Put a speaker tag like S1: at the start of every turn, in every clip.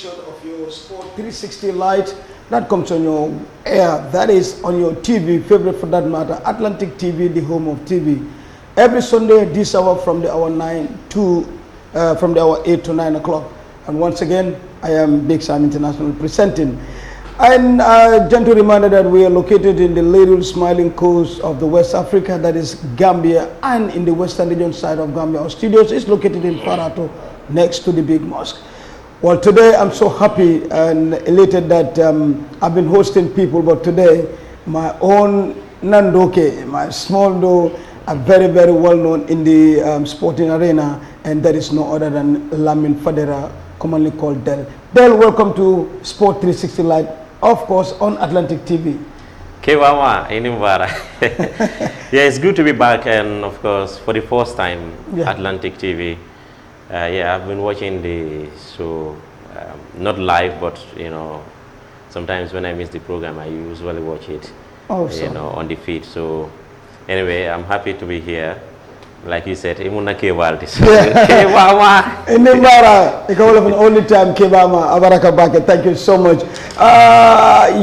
S1: edition of your Sport 360 Light that comes on your air, that is on your TV, favorite for that matter, Atlantic TV, the home of TV. Every Sunday at this hour from the hour 8 to 9 o'clock. And once again, I am Big Sam International presenting. And gentle reminder that we are located in the little smiling coast of the West Africa, that is Gambia, and in the western region side of Gambia. Our studios is located in Farato, next to the big mosque. Well, today I'm so happy and elated that I've been hosting people, but today my own Nandoke, my small dough, are very, very well known in the sporting arena, and that is no other than Lamin Fadera, commonly called Del. Del, welcome to Sport 360 Live, of course, on Atlantic TV.
S2: Kewawa, Inimbara. Yeah, it's good to be back, and of course, for the first time, Atlantic TV. Yeah, I've been watching the show, not live, but you know, sometimes when I miss the program, I usually watch it, you know, on the feed. So anyway, I'm happy to be here. Like you said, Imuna Kewaldi. Kewawa.
S1: Inimbara, you call an only time Kebama Abaraka Baka. Thank you so much.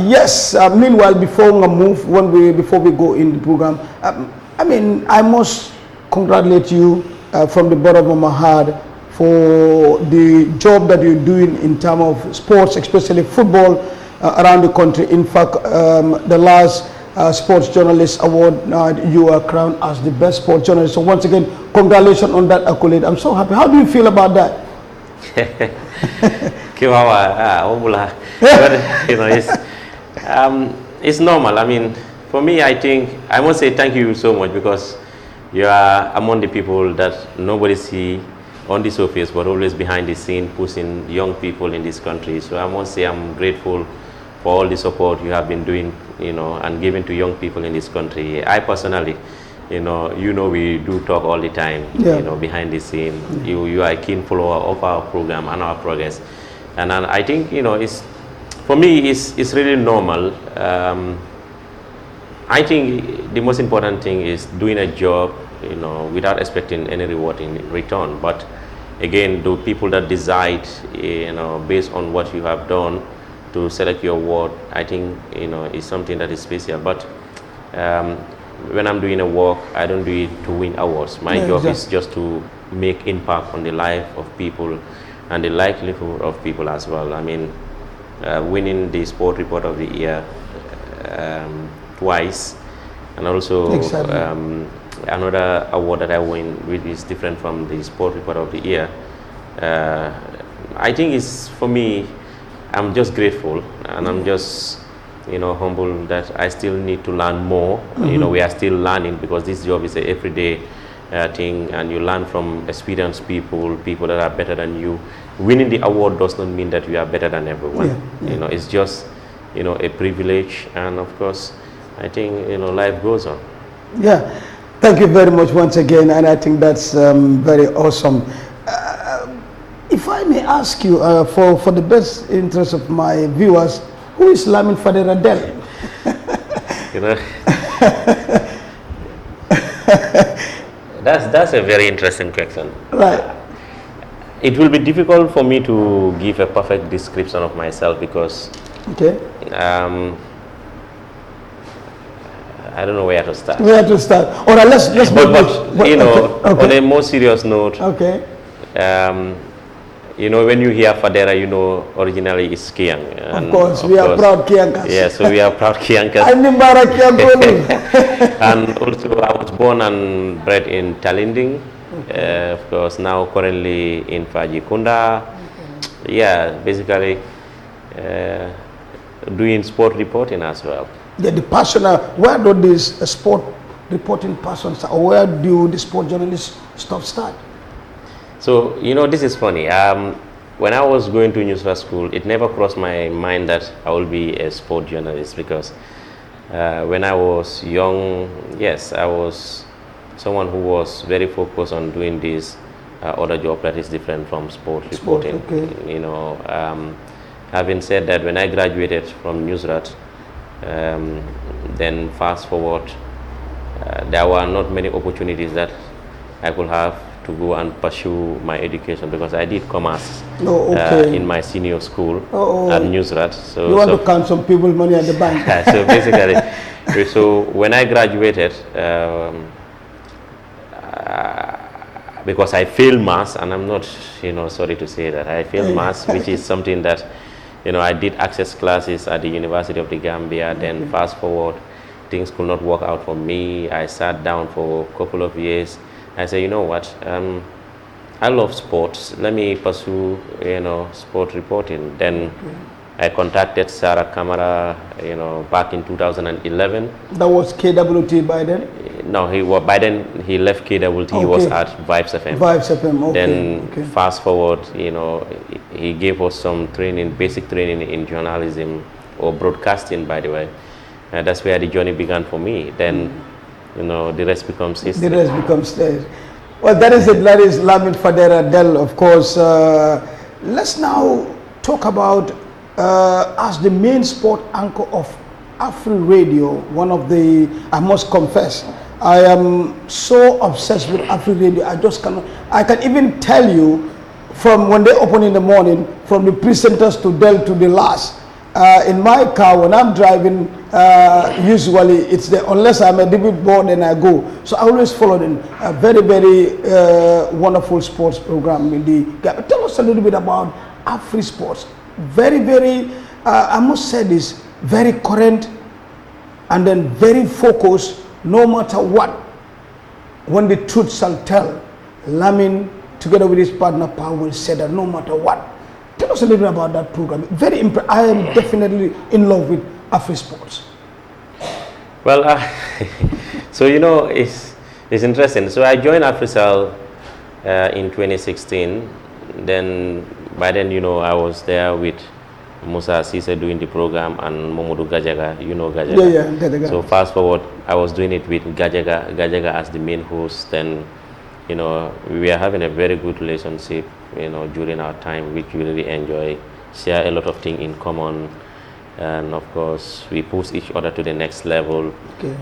S1: Yes. Meanwhile, before we go in the program, I mean, I must congratulate you from the bottom of my heart for the job that you're doing in terms of sports, especially football around the country. In fact, the last Sports Journalist Award, you are crowned as the best sports journalist. So once again, congratulations on that accolade. I'm so happy. How do you feel about that?
S2: You know, it's normal. I mean, for me, I think I must say thank you so much, because you are among the people that nobody see on the surface, but always behind the scene, pushing young people in this country. So I must say I'm grateful for all the support you have been doing, you know, and giving to young people in this country. I personally, you know, we do talk all the time, you know, behind the scene. You are a keen follower of our program and our progress. And I think, you know, for me, it's really normal. I think the most important thing is doing a job, you know, without expecting any reward in return. But again, the people that decide, you know, based on what you have done to select your award, I think, you know, is something that is special. But when I'm doing a work, I don't do it to win awards. My job is just to make impact on the life of people and the livelihood of people as well. I mean, winning the Sport Report of the Year twice, and also another award that I win, which is different from the Sport Report of the Year. I think it's, for me, I'm just grateful, and I'm just, you know, humble that I still need to learn more. You know, we are still learning, because this job is an everyday thing, and you learn from experienced people that are better than you. Winning the award does not mean that you are better than everyone. You know, it's just, you know, a privilege, and of course, I think, you know, life goes on.
S1: Yeah, thank you very much once again, and I think that's very awesome. If I may ask you, for the best interest of my viewers, who is Lamin Fadera Del?
S2: You know, that's a very interesting question.
S1: Right.
S2: It will be difficult for me to give a perfect description of myself, because I don't know where to start.
S1: Where to start? All right, let's
S2: but you know, on a more serious note, you know, when you hear Fadera, you know, originally it's Kiang.
S1: Of course, we are proud Kiankas.
S2: Yeah, so we are proud Kiankas. And also, I was born and bred in Talinding. Of course, now currently in Fajikunda. Yeah, basically doing sport reporting as well.
S1: Yeah, the passion, where do these sport reporting passions, or where do the sport journalists start?
S2: So, you know, this is funny. When I was going to Newsra school, it never crossed my mind that I will be a sport journalist, because when I was young, yes, I was someone who was very focused on doing this other job that is different from sport reporting. You know, having said that, when I graduated from Newsrat, then fast forward, there were not many opportunities that I could have to go and pursue my education because I did commerce in my senior school at Newsrat. So
S1: you want to count some people's money at the bank.
S2: So basically, so when I graduated, because I failed maths, and I'm not, sorry to say that I failed maths, which is something that, I did access classes at the University of the Gambia. Then fast forward, things could not work out for me. I sat down for a couple of years. I said, you know what, I love sports. Let me pursue, sport reporting. Then I contacted Sarah Kamara, back in 2011.
S1: That was KWT by then?
S2: No, by then he left KWT. He was at Vibes FM.
S1: Vibes FM, okay.
S2: Then fast forward, he gave us some training, basic training in journalism or broadcasting, by the way. That's where the journey began for me. Then, the rest becomes history.
S1: The rest becomes history. Well, that is it. That is Lamin Fadera Del, of course. Let's now talk about, as the main sport anchor of Afri Radio, one of the, I must confess, I am so obsessed with Afri Radio. I just cannot, I can even tell you from when they open in the morning, from the presenters to Del to the last. In my car, when I'm driving, usually it's there, unless I'm a little bit bored and I go. So I always follow them. A very, very wonderful sports program in the Gambia. Tell us a little bit about Afri Sports. Very, very, I must say this, very current and then very focused, no matter what. When the truth shall tell, Lamin, together with his partner Powell, said that no matter what. Tell us a little bit about that program. Very I am definitely in love with Afri Sports.
S2: Well, so it's interesting. So I joined AfriSal in 2016. Then by then, I was there with Musa Sise doing the program and Momodu Gajaga. Gajaga.
S1: Yeah.
S2: So fast forward, I was doing it with Gajaga as the main host. Then, we were having a very good relationship, during our time, which we really enjoy, share a lot of things in common. And of course, we push each other to the next level. Okay.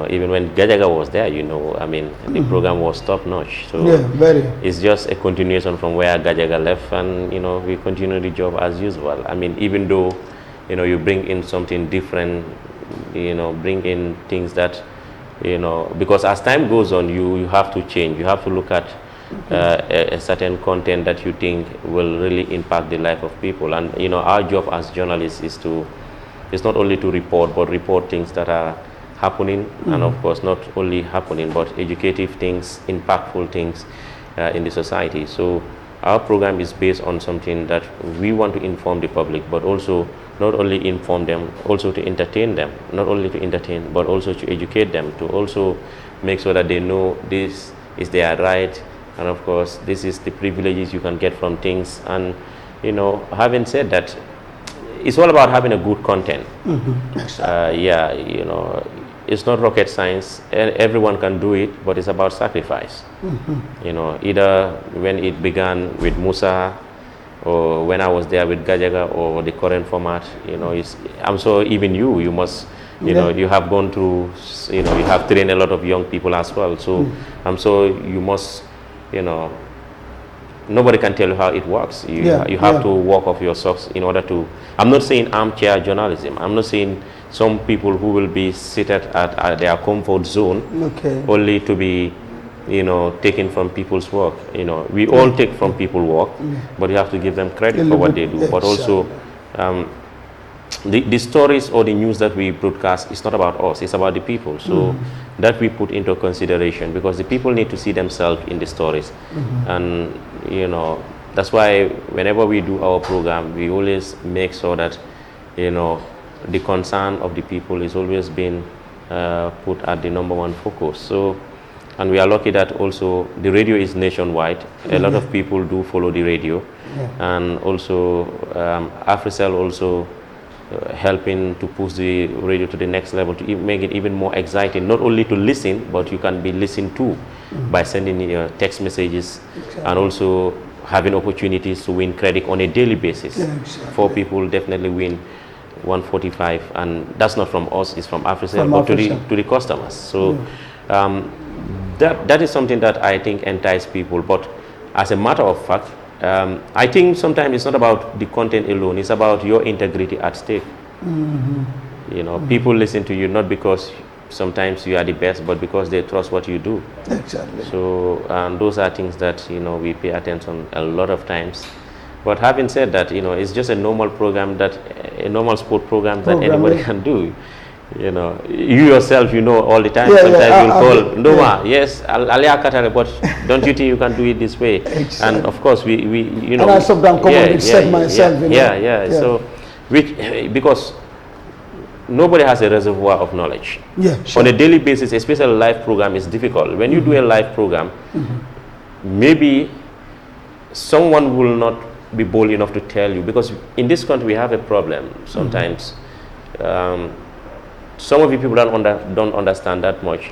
S2: Even when Gajaga was there, the program was top notch. So it's just a continuation from where Gajaga left, and we continue the job as usual. Even though you bring in something different, bring in things that because as time goes on, you have to change. You have to look at a certain content that you think will really impact the life of people. And our job as journalists is not only to report, but report things that are happening, and of course not only happening, but educative things, impactful things in the society. So our program is based on something that we want to inform the public, but also not only inform them, also to entertain them. Not only to entertain, but also to educate them, to also make sure that they know this is their right, and of course this is the privileges you can get from things. And having said that, it's all about having a good content. It's not rocket science. Everyone can do it, but it's about sacrifice. Either when it began with Musa, or when I was there with Gajaga, or the current format. I'm sure even you must, you have gone through, you have trained a lot of young people as well. So I'm sure you must, nobody can tell you how it works. You have to walk off your socks in order to. I'm not saying armchair journalism. I'm not saying some people who will be seated at their comfort zone only to be, taken from people's work. We all take from people's work, but you have to give them credit for what they do. But also, the stories or the news that we broadcast is not about us. It's about the people. So that we put into consideration, because the people need to see themselves in the stories. And that's why whenever we do our program, we always make sure that the concern of the people is always being put at the #1 focus. So, and we are lucky that also the radio is nationwide. A lot of people do follow the radio, and also AfriCell also helping to push the radio to the next level, to make it even more exciting, not only to listen, but you can be listened to by sending text messages, and also having opportunities to win credit on a daily basis. 4 people definitely win 145, and that's not from us, it's from AfriCell, but to the customers. So that is something that I think entices people. But as a matter of fact, I think sometimes it's not about the content alone. It's about your integrity at stake. You know, people listen to you not because sometimes you are the best, but because they trust what you do.
S1: Exactly.
S2: So those are things that, you know, we pay attention a lot of times. But having said that, you know, it's just a normal program, that a normal sport program that anybody can do. You know, you yourself, you know, all the time. Sometimes you'll call, Noma, yes, Alia Katare, but don't you think you can do it this way?
S1: Exactly.
S2: And of course, we you know.
S1: And I sometimes come and accept myself.
S2: So, because nobody has a reservoir of knowledge.
S1: Yeah, sure.
S2: On a daily basis, especially a live program is difficult. When you do a live program, maybe someone will not be bold enough to tell you, because in this country we have a problem sometimes. Some of you people don't understand that much.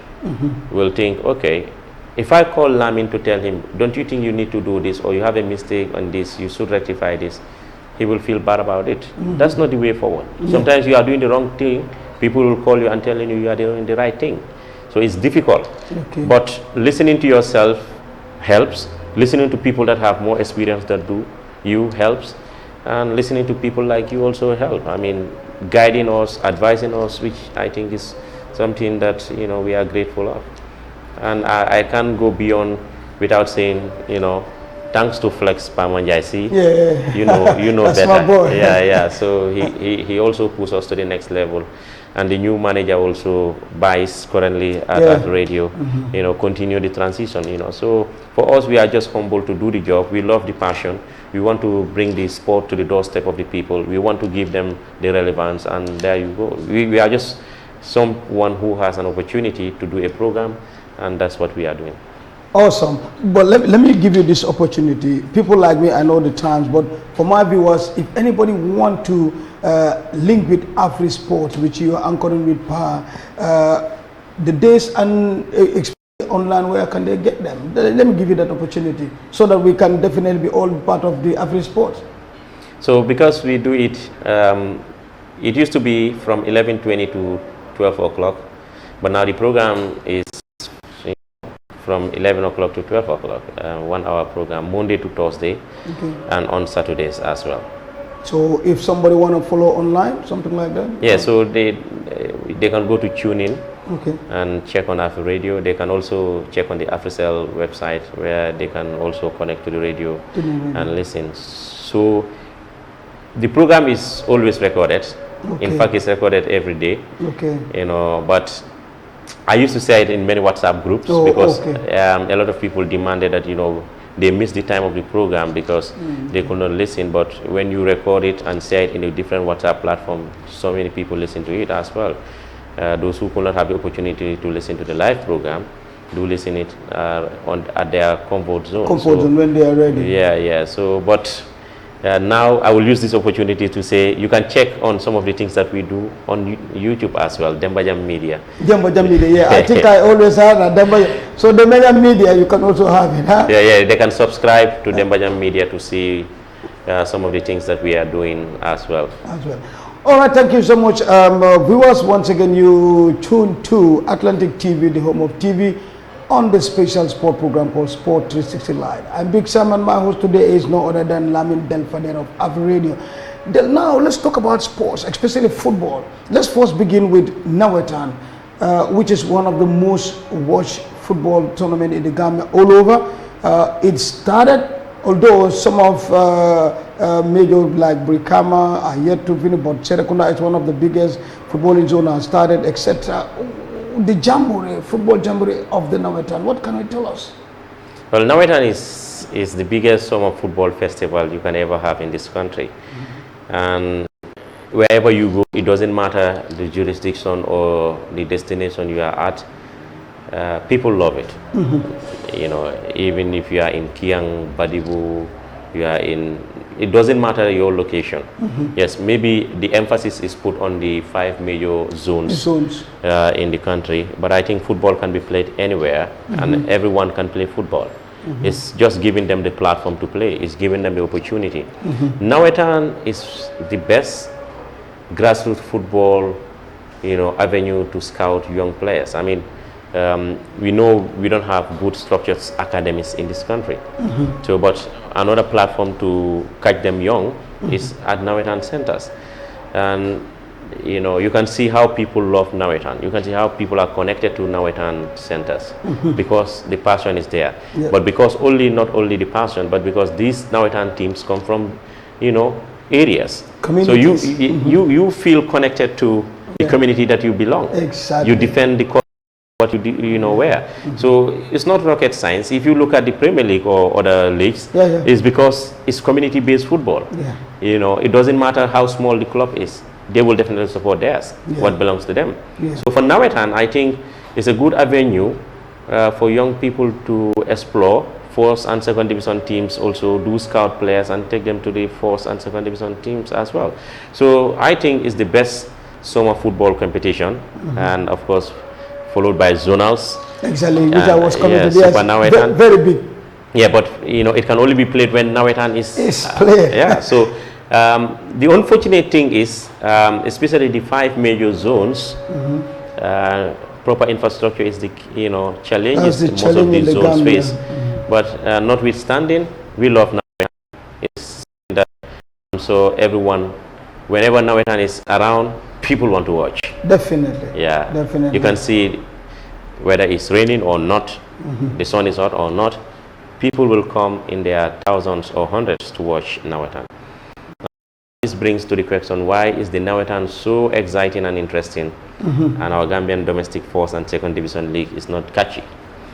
S2: Will think, okay, if I call Lamin to tell him, don't you think you need to do this, or you have a mistake on this, you should rectify this, he will feel bad about it. That's not the way forward. Sometimes you are doing the wrong thing, people will call you and telling you are doing the right thing. So it's difficult. But listening to yourself helps. Listening to people that have more experience than you helps. And listening to people like you also help. I mean, guiding us, advising us, which I think is something that, you know, we are grateful of. And I can't go beyond without saying, you know, thanks to Flex Pamanjaisi. You know
S1: That's
S2: better.
S1: My boy.
S2: So he also pushes us to the next level. And the new manager also buys currently at radio, you know, continue the transition, you know. So for us, we are just humble to do the job. We love the passion. We want to bring the sport to the doorstep of the people. We want to give them the relevance, and there you go. We are just someone who has an opportunity to do a program, and that's what we are doing.
S1: Awesome. But let me give you this opportunity. People like me, I know the times, but for my viewers, if anybody want to link with AfriSport, which you are anchoring with Power, the days and online, where can they get them? Let me give you that opportunity so that we can definitely be all part of the AfriSport.
S2: So because we do it, it used to be from 11:20 to 12 o'clock, but now the program is from 11 o'clock to 12 o'clock, 1 hour program, Monday to Thursday, and on Saturdays as well.
S1: So if somebody want to follow online, something like that?
S2: Yeah, so they can go to TuneIn and check on Afri Radio. They can also check on the AfriCell website, where they can also connect to the radio and listen. So the program is always recorded. In fact, it's recorded every day. You know, but I used to say it in many WhatsApp groups because a lot of people demanded that, you know, they missed the time of the program because they could not listen. But when you record it and say it in a different WhatsApp platform, so many people listen to it as well. Those who could not have the opportunity to listen to the live program do listen it at their comfort zone.
S1: Zone when they are ready.
S2: Yeah. So, but now I will use this opportunity to say you can check on some of the things that we do on YouTube as well, Dembajam Media.
S1: Dembajam Media, yeah. I think I always have that. So Dembajam Media, you can also have it, huh?
S2: Yeah. They can subscribe to Dembajam Media to see some of the things that we are doing as well.
S1: All right, thank you so much. Viewers, once again, you tune to Atlantic TV, the home of TV, on the special sport program called Sport 360 Live. I'm Big Sam, and my host today is no other than Lamin Del Fadera of Afri Radio. Now, let's talk about sports, especially football. Let's first begin with Nawetan, which is one of the most watched football tournament in the Gambia all over. It started, although some of major like Brikama are yet to finish, but Serekunda is one of the biggest footballing zones started, etc. The jamboree, football jamboree of the Nawetan, what can you tell us?
S2: Well, Nawetan is the biggest summer football festival you can ever have in this country. And wherever you go, it doesn't matter the jurisdiction or the destination you are at, people love it. You know, even if you are in Kiang, Badibu, you are in, it doesn't matter your location. Yes, maybe the emphasis is put on the 5 major zones in the country, but I think football can be played anywhere, and everyone can play football. It's just giving them the platform to play. It's giving them the opportunity. Nawetan is the best grassroots football, you know, avenue to scout young players. I mean, we know we don't have good structured academies in this country. So, but another platform to catch them young is at Nawetan centers. And you can see how people love Nawetan. You can see how people are connected to Nawetan centers because the passion is there.
S1: Yeah.
S2: But because not only the passion, but because these Nawetan teams come from, areas. So you feel connected to the community that you belong.
S1: Exactly.
S2: You defend the cause what where. So it's not rocket science. If you look at the Premier League or other leagues, it's because it's community-based football. It doesn't matter how small the club is. They will definitely support theirs, what belongs to them. So for Nawetan, I think it's a good avenue for young people to explore. First and second division teams also do scout players and take them to the first and second division teams as well. So I think it's the best summer football competition, and of course followed by zonals.
S1: Exactly, which I was coming to.
S2: Super Nawetan.
S1: Very big.
S2: Yeah, but it can only be played when Nawetan is
S1: played.
S2: So the unfortunate thing is, especially the 5 major zones, proper infrastructure is the challenges most of these zones face. But notwithstanding, we love Nawetan. So everyone, whenever Nawetan is around, people want to watch.
S1: Definitely.
S2: Yeah.
S1: Definitely.
S2: You can see whether it's raining or not, the sun is hot or not, people will come in their thousands or hundreds to watch Nawetan. This brings to the question, why is the Nawetan so exciting and interesting, and our Gambian domestic first and second division league is not catchy?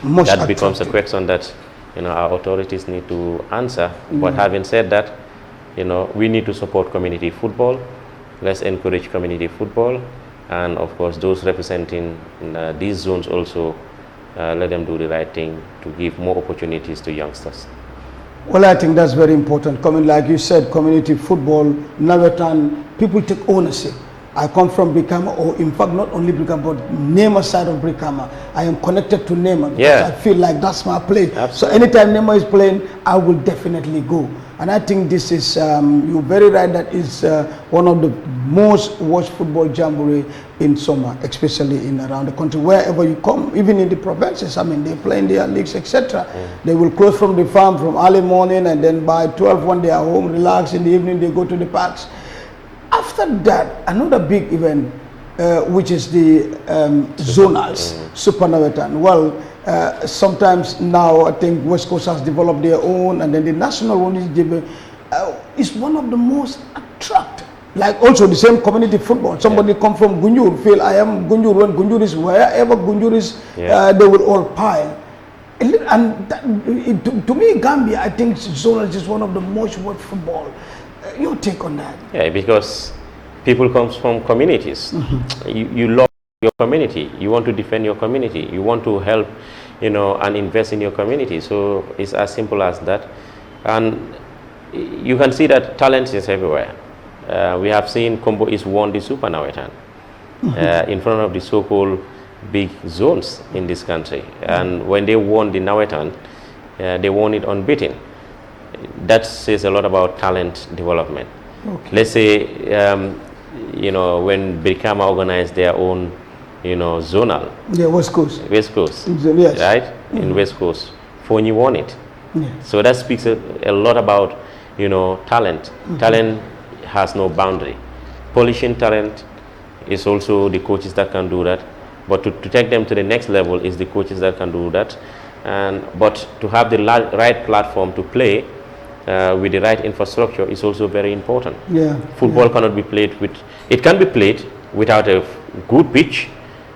S2: That becomes a question that our authorities need to answer. But having said that, we need to support community football. Let's encourage community football, and of course those representing these zones also, let them do the right thing to give more opportunities to youngsters.
S1: Well, I think that's very important. Like you said, community football, Nawetan, people take ownership. I come from Brikama, or in fact not only Brikama, but Nema side of Brikama. I am connected to Nema because I feel like that's my place.
S2: Absolutely.
S1: So anytime Nema is playing, I will definitely go. And I think this is, you're very right, that is one of the most watched football jamboree in summer, especially in around the country. Wherever you come, even in the provinces, I mean, they play in their leagues, etc. They will close from the farm from early morning, and then by 12 when they are home, relax. In the evening, they go to the parks. After that, another big event, which is the zonals, Super Nawetan. Well, sometimes now I think West Coast has developed their own, and then the national one is one of the most attractive. Like also the same community football. Somebody come from Gunjur, feel I am Gunjur. When Gunjur is wherever Gunjur is, they will all pile. And that, to me, Gambia, I think zonals is one of the most watched football. Your take on that?
S2: Yeah, because people come from communities. You love your community. You want to defend your community. You want to help, and invest in your community. So it's as simple as that. And you can see that talent is everywhere. We have seen Combo East won the Super Nawetan in front of the so-called big zones in this country. And when they won the Nawetan, they won it unbeaten. That says a lot about talent development. Let's say, when Brikama organized their own, zonal.
S1: Yeah, West Coast.
S2: West Coast,
S1: yes.
S2: right? In West Coast, Fonyi won it. So that speaks a lot about, talent. Talent has no boundary. Polishing talent is also the coaches that can do that. But to take them to the next level is the coaches that can do that. But to have the right platform to play with the right infrastructure is also very important. Football cannot be played with, it can be played without a good pitch,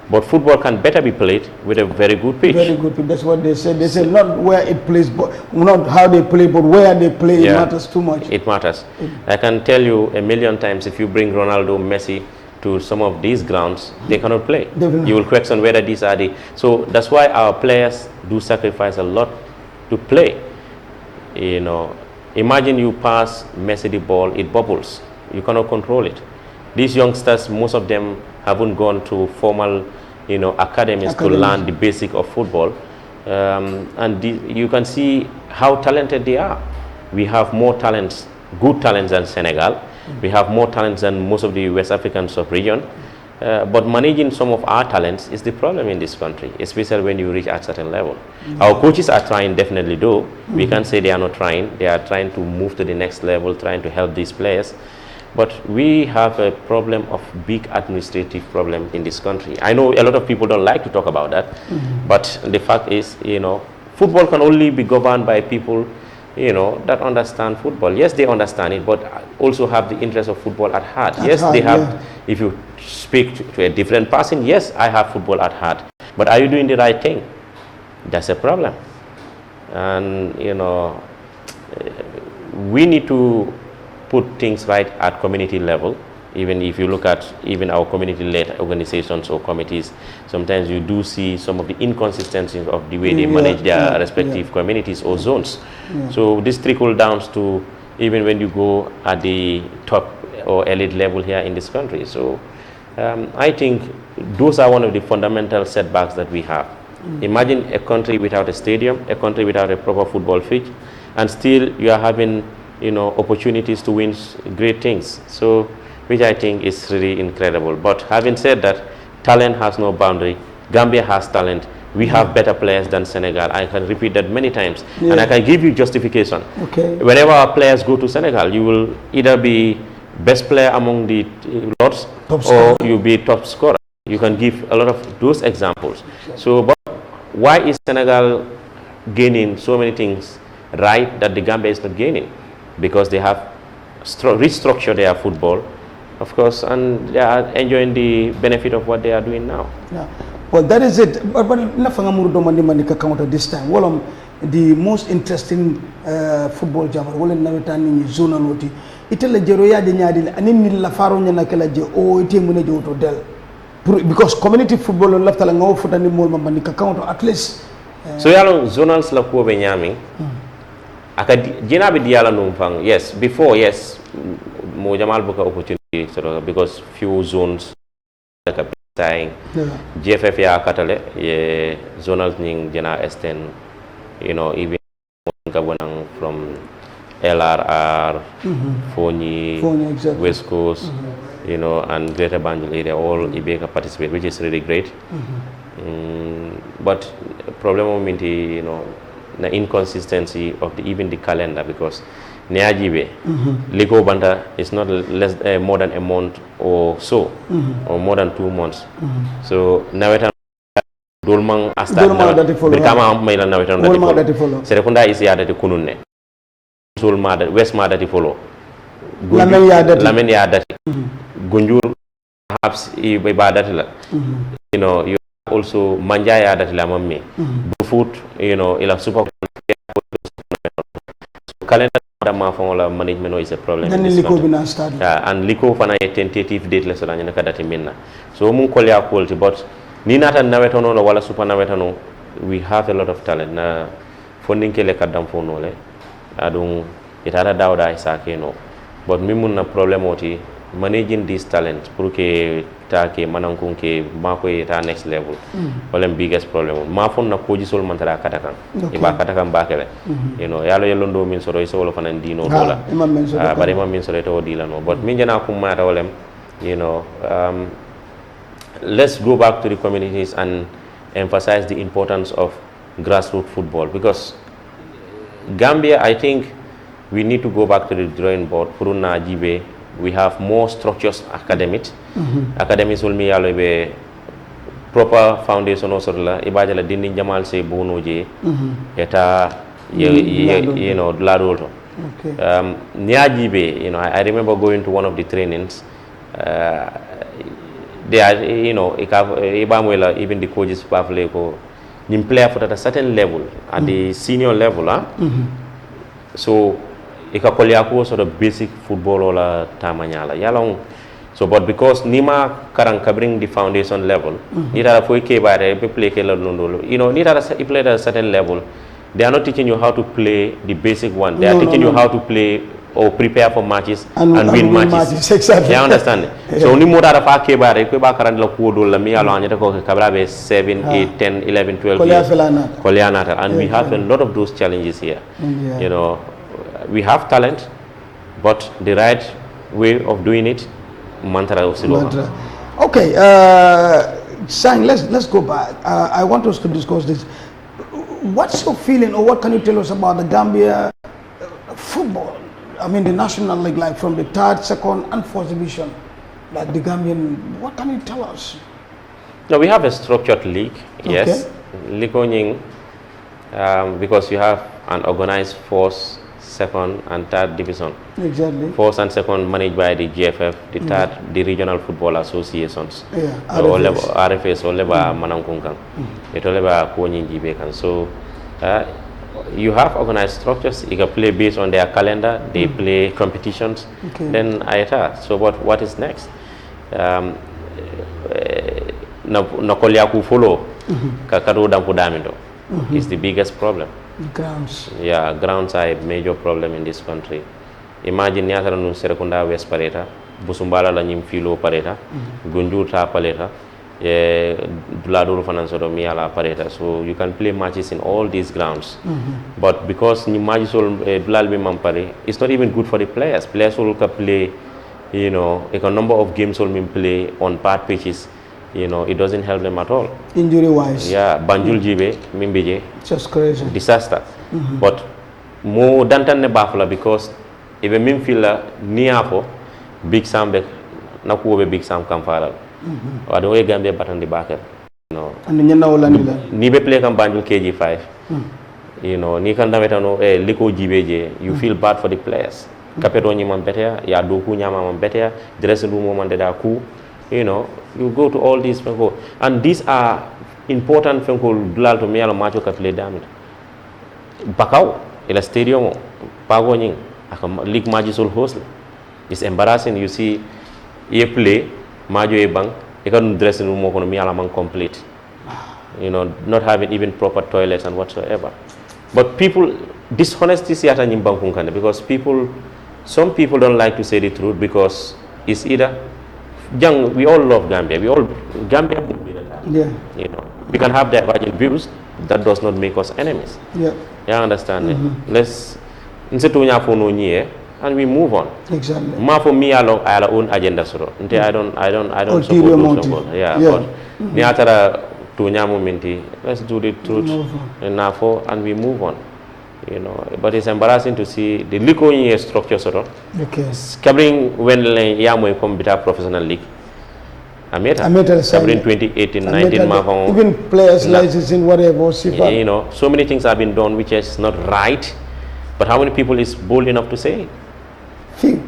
S2: but football can better be played with a very good pitch.
S1: Very good pitch, that's what they said. They said not where it plays, but not how they play, but where they play, it matters too much.
S2: It matters. I can tell you a million times, if you bring Ronaldo, Messi to some of these grounds, they cannot play. You will question whether these are the... So that's why our players do sacrifice a lot to play. Imagine you pass Messi the ball, it bubbles. You cannot control it. These youngsters, most of them haven't gone to formal, academies to learn the basic of football. And you can see how talented they are. We have more talents, good talents than Senegal. We have more talents than most of the West African sub-region. But managing some of our talents is the problem in this country, especially when you reach a certain level. Our coaches are trying, definitely, though. We can't say they are not trying. They are trying to move to the next level, trying to help these players. But we have a problem of big administrative problem in this country. I know a lot of people don't like to talk about that, but the fact is, football can only be governed by people, that understand football. Yes, they understand it, but also have the interest of football at heart. Yes, they have, if you speak to a different person, yes, I have football at heart. But are you doing the right thing? That's a problem. And, we need to put things right at community level. Even if you look at even our community-led organizations or committees, sometimes you do see some of the inconsistencies of the way they manage their respective communities or zones. So this trickle down to even when you go at the top or elite level here in this country. So I think those are one of the fundamental setbacks that we have. Imagine a country without a stadium, a country without a proper football pitch, and still you are having opportunities to win great things. So which I think is really incredible. But having said that, talent has no boundary. Gambia has talent. We have better players than Senegal. I can repeat that many times. And I can give you justification. Whenever our players go to Senegal, you will either be best player among the lots or you'll be top scorer. You can give a lot of those examples. So but why is Senegal gaining so many things right that the Gambia is not gaining? Because they have restructured their football, of course, and they are enjoying the benefit of what they are doing now.
S1: Well, that is it. But this time, well, the most interesting football jammer, well, in zona noti. It'll jeroya de nyadil, and in la faro nyana je o itimune joto del. Because community football left along for the more manika count at least.
S2: So yalo zonals la ko be nyami. Aka jina be diala num fang. Yes, before yes, mo jamal buka opportunity sort of because few zones like a saying GFF ya katale ye zonals ning jena esten, even gabonang from LRR, Foni, exactly. West Coast, and Greater Banjul area, all Ibeka participate, which is really great. But problem moment, the inconsistency of even the calendar, because Neajibe, Ligo Banda is not less more than a month or so, or more than 2 months. So Nawetan Dolmang Asta Brikama Maila Nawetan Serekunda is Yada de Kunune. West Mada to follow. Lamin Yadati. Gunjur perhaps Ibadatila. You also Manjaya Datila Mami. Bufoot, ila super calendar management is a problem.
S1: Then Liko started.
S2: And Liko Fana a tentative date lesson and Nakadati Minna. So Munkolia quality, but Ninata Navetano or Wala Super Navetano, we have a lot of talent. Na funding Kele Kadam Fonole. Adung itara dawda isakeno but mimun na problem oti managing this talent pour que ta ke manankun ke mako eta next level problem biggest problem ma fon na koji sol mantara katakan iba katakan bakele yalo yelondo min soro iso wala fanan dino dola bare ma min soro to dila no but min jana kum mata walem let's go back to the communities and emphasize the importance of grassroots football, because Gambia, I think we need to go back to the drawing board. Puruna Jibe, we have more structures academics. Academies will be a proper foundation also. Ibajala dinding Jamal say bono je eta ladolo. Near Jibe, I remember going to one of the trainings. They are, Ibamwela, even the coaches Pavleko. You play for at a certain level, at the senior level, so ikakoliyako sort of basic football or tamanyala yalong. So but because Nima Karang covering the foundation level, nita for bare play nita play at a certain level, they are not teaching you how to play the basic one. They are teaching you how to play or prepare for matches and win matches.
S1: Exactly.
S2: You understand? So ni moda da fa ke bare ko ba karan la ko do la mi alo anya ko kabra be 7 8 10 11 12 years Kolianata, and we have a lot of those challenges here. We have talent, but the right way of doing it mantra.
S1: Okay, Sang, let's go back. I want us to discuss this. What's your feeling, or what can you tell us about the Gambia football? I mean, the National League, like from the third, second, and fourth division, like the Gambian. What can you tell us?
S2: No, we have a structured league. Yes,
S1: Okay.
S2: because you have an organized first, second, and third division.
S1: Exactly.
S2: First and second managed by the GFF, the third, the regional football associations.
S1: Yeah,
S2: RFS or leba manangkungkang. It all leba kwenye jibekan. So you have organized structures. You can play based on their calendar. They play competitions.
S1: Okay.
S2: Then ayata. So what is next? Na kolyaku follow kakado dampu damindo is the biggest problem.
S1: Grounds.
S2: Yeah, grounds are a major problem in this country. Imagine nyatara nun serekunda west pareta, busumbala la nyim filo pareta, gunjuta pareta, duladuru finansoro miala pareta. So you can play matches in all these grounds. But because ni matches dulal bi mampare, it's not even good for the players. Players will play, a number of games will play on bad pitches. It doesn't help them at all.
S1: Injury wise.
S2: Yeah, Banjul Jibe, Mimbije.
S1: Just crazy.
S2: Disaster. But more dantan ne bafula because if a minfila niafo big sam be na kuobe big sam kamfara. Wado e Gambia batan di bakel.
S1: And the nyana wala nila.
S2: Ni be play kam Banjul KG5. Ni kan dametano liko jibeje, you feel bad for the players. Kapeto nyi man better, ya doku nyama man better, dressing room man da ku. You go to all these people, and these are important things dulal to mialo macho ka play damit. Bakau, ila stadium, pago nying, league majisul host. It's embarrassing. You see, ye play, majo e bang, you can dressing room mo kono miala man complete. Not having even proper toilets and whatsoever. But people, dishonesty siyata nyimbang kunkande because some people don't like to say the truth because it's either we all love Gambia. Gambia would be the time.
S1: Yeah.
S2: We can have divergent views. That does not make us enemies.
S1: Yeah.
S2: You understand? Let's and we move on.
S1: Exactly.
S2: For me, I have own agenda. I don't support those. Yeah. But let's do the truth and we move on. But it's embarrassing to see the league structure
S1: Okay.
S2: Covering when Yamo come with professional league. Covering 2018, 19
S1: even players licensing whatever.
S2: So many things have been done which is not right. But how many people is bold enough to say it?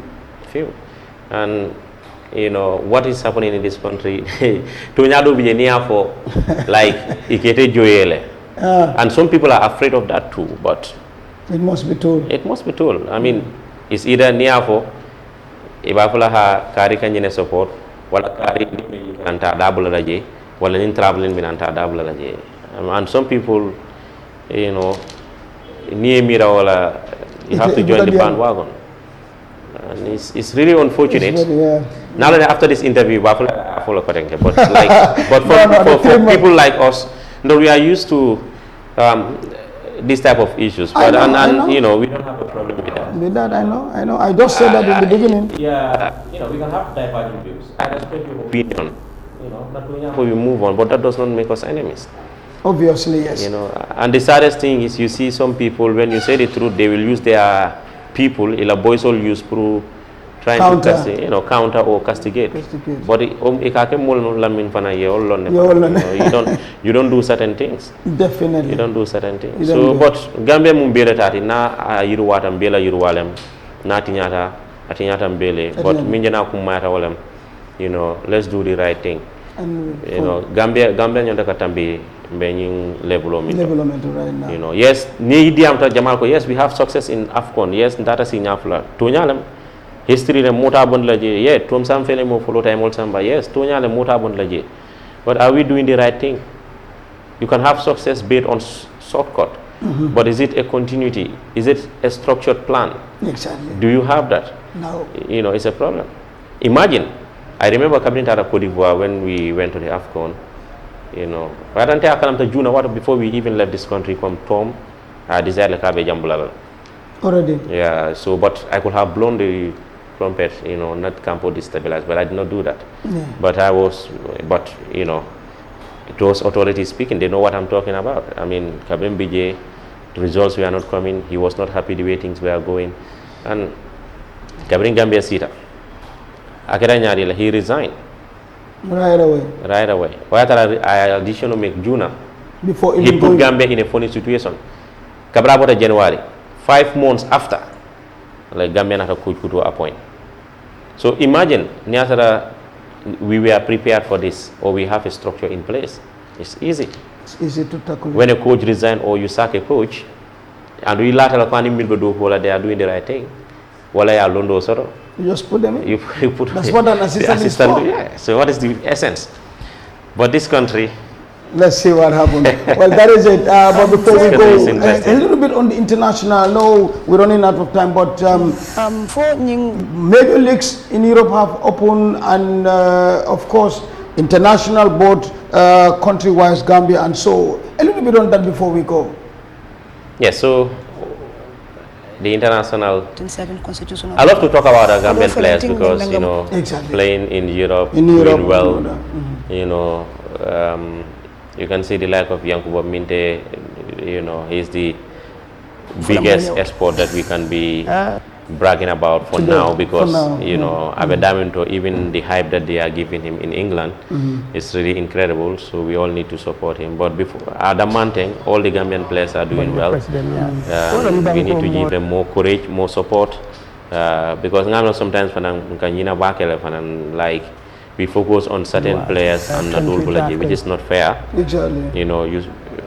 S2: Few. And what is happening in this country? Tunyado bijenia for like ikete joyele. And some people are afraid of that too, but
S1: it must be told.
S2: It must be told. I mean, it's either niafo, ibafula ha kari kanjine support, wala kari anta double raje, wala nin traveling bin anta double raje. And some people, niye mira wala, you have to join the bandwagon. And it's really unfortunate. Now that after this interview, but for people like us, we are used to this type of issues, but we don't have a problem with that.
S1: With that, I know. I just said that in the beginning.
S2: Yeah, we can have divergent views. I respect your opinion. We move on, but that does not make us enemies.
S1: Obviously, yes.
S2: And the saddest thing is you see some people when you say the truth, they will use their people. Ila boys will use trying to counter or castigate. But you don't do certain things.
S1: Definitely.
S2: You don't do certain things. But Gambia mumbele tati na yiruwata mbela yiruwalem na atinyata mbele. But minjana kumata walem. Let's do the right thing. Gambia nyonda katambi mbenying level
S1: right now.
S2: Yes, ni diamta jamalko. Yes, we have success in AFCON. Yes, ndata si nyafula. Tunyalem. History le mota bon laje. Yeah, tom sam fele mo follow time samba. Yes, tonya le mota bon laje. But are we doing the right thing? You can have success based on shortcut. But is it a continuity? Is it a structured plan?
S1: Exactly.
S2: Do you have that?
S1: No.
S2: It's a problem. Imagine, I remember coming to Cote d'Ivoire when we went to the AFCON. Before we even left this country, come Tom, I decided to have a jambulala.
S1: Already?
S2: Yeah, but I could have blown the trumpet, not campo destabilized, but I did not do that.
S1: Yeah.
S2: But those authorities speaking, they know what I'm talking about. I mean, Kabem BJ, the results were not coming. He was not happy the way things were going. And Kabrin Gambia Sita, he resigned.
S1: Right away.
S2: Right away. Why I additional make Juna?
S1: Before
S2: He put Gambia in a funny situation. Kabra bought January. 5 months after, like Gambia not a coach to appoint. So imagine, we were prepared for this, or we have a structure in place. It's easy.
S1: It's easy to tackle.
S2: When a coach resigns or you sack a coach, and we later they are doing the right thing.
S1: You just put them in.
S2: You put
S1: That's what an assistant is for.
S2: Yeah. So what is the essence? But this country.
S1: Let's see what happens. Well, that is it. But before we go, a little bit on the international. No, we're running out of time. But major leagues in Europe have opened, and of course, international board, country-wise, Gambia, and so a little bit on that before we go.
S2: Yes. So the international.
S3: Constitutional.
S2: I love to talk about our Gambian players because
S1: exactly.
S2: Playing in Europe, doing well. You can see the lack of Yankuba Minte. He's the biggest export that we can be bragging about for now, because Abedamento, even the hype that they are giving him in England is really incredible. So we all need to support him. But before Adamanteng, all the Gambian players are doing well. We need to give them more courage, more support, because sometimes like we focus on certain players and not which is not fair.
S1: Exactly.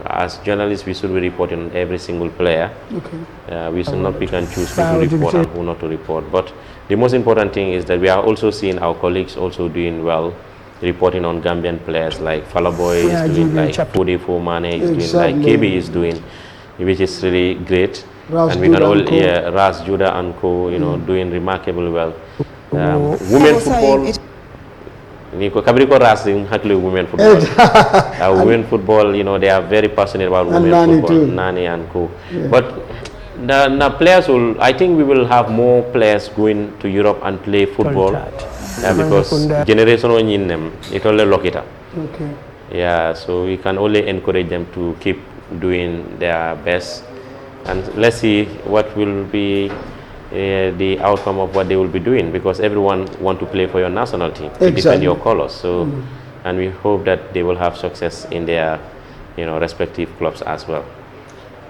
S2: As journalists, we should be reporting on every single player.
S1: Okay.
S2: We should not pick and choose who to report and who not to report. But the most important thing is that we are also seeing our colleagues also doing well, reporting on Gambian players like Falaboy is doing, like Fode Mane is doing, like KB is doing, which is really great. And we can all, Ras, Judah and Co, doing remarkably well. Women football. Women football. Women football, they are very passionate about women football. Nani and Co. Yeah. But the players will, I think we will have more players going to Europe and play football because generation in them, it only lock it up.
S1: Okay.
S2: Yeah, so we can only encourage them to keep doing their best, and let's see what will be the outcome of what they will be doing, because everyone want to play for your national team, to defend your colors. So, and we hope that they will have success in their, respective clubs as well.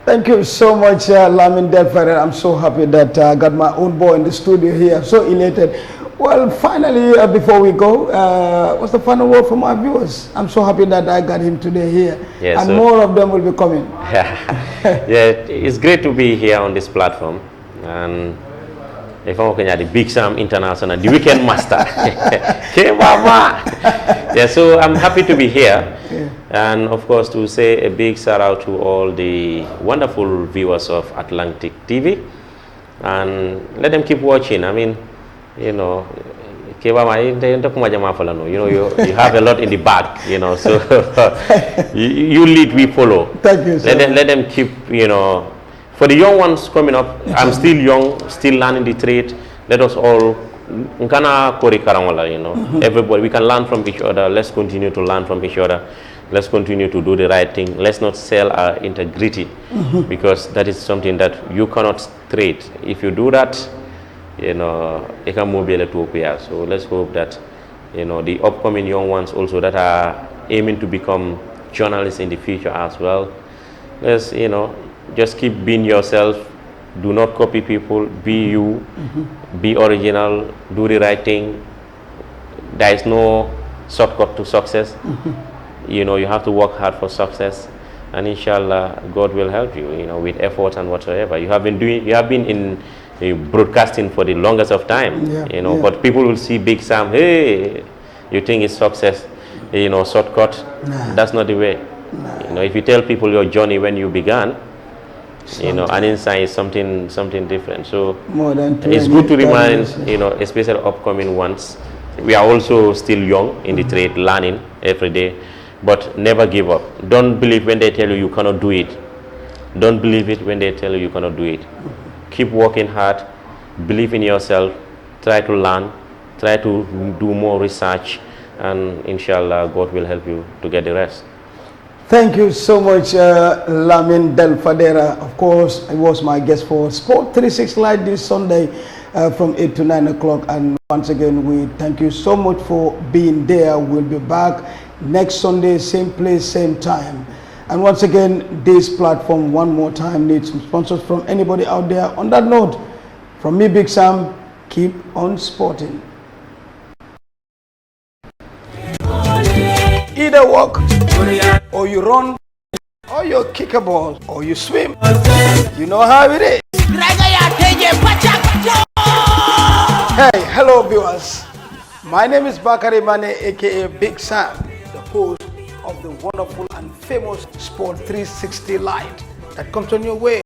S1: Thank you so much, Lamin Del Fadera. I'm so happy that I got my own boy in the studio here. So elated. Well, finally, before we go, what's the final word from our viewers? I'm so happy that I got him today here, and more of them will be coming.
S2: Yeah, it's great to be here on this platform, and if I'm looking at the Big Sam International, the weekend master. Yeah, so I'm happy to be here. And of course, to say a big shout out to all the wonderful viewers of Atlantic TV, and let them keep watching. I mean, you have a lot in the back, so you lead, we follow.
S1: Thank you, sir.
S2: Let them keep, for the young ones coming up. I'm still young, still learning the trade. Let us all, everybody, we can learn from each other. Let's continue to learn from each other. Let's continue to do the right thing. Let's not sell our integrity, because that is something that you cannot trade. If you do that, it can move to. So let's hope that, the upcoming young ones also that are aiming to become journalists in the future as well. Let's, just keep being yourself. Do not copy people. Be you. Be original. Do the right thing. There is no shortcut to success. You have to work hard for success, and inshallah, God will help you. With effort and whatsoever. You have been in broadcasting for the longest of time. But people will see Big Sam. Hey, you think it's success? Shortcut. Nah. That's not the way. Nah. If you tell people your journey when you began, an insight is something different. So it's good to remind, especially upcoming ones. We are also still young in the trade, learning every day, but never give up. Don't believe when they tell you cannot do it. Don't believe it when they tell you cannot do it. Keep working hard, believe in yourself, try to learn, try to do more research, and inshallah God will help you to get the rest.
S1: Thank you so much, Lamin Del Fadera. Of course, I was my guest for Sport 360 Live this Sunday from 8 to 9 o'clock. And once again, we thank you so much for being there. We'll be back next Sunday, same place, same time. And once again, this platform, one more time, needs some sponsors from anybody out there. On that note, from me, Big Sam, keep on sporting. Either walk, or you run, or you kick a ball, or you swim. You know how it is. Hey, hello viewers. My name is Bakari Mane, aka Big Sam, the host of the wonderful and famous Sport 360 Live that comes on your way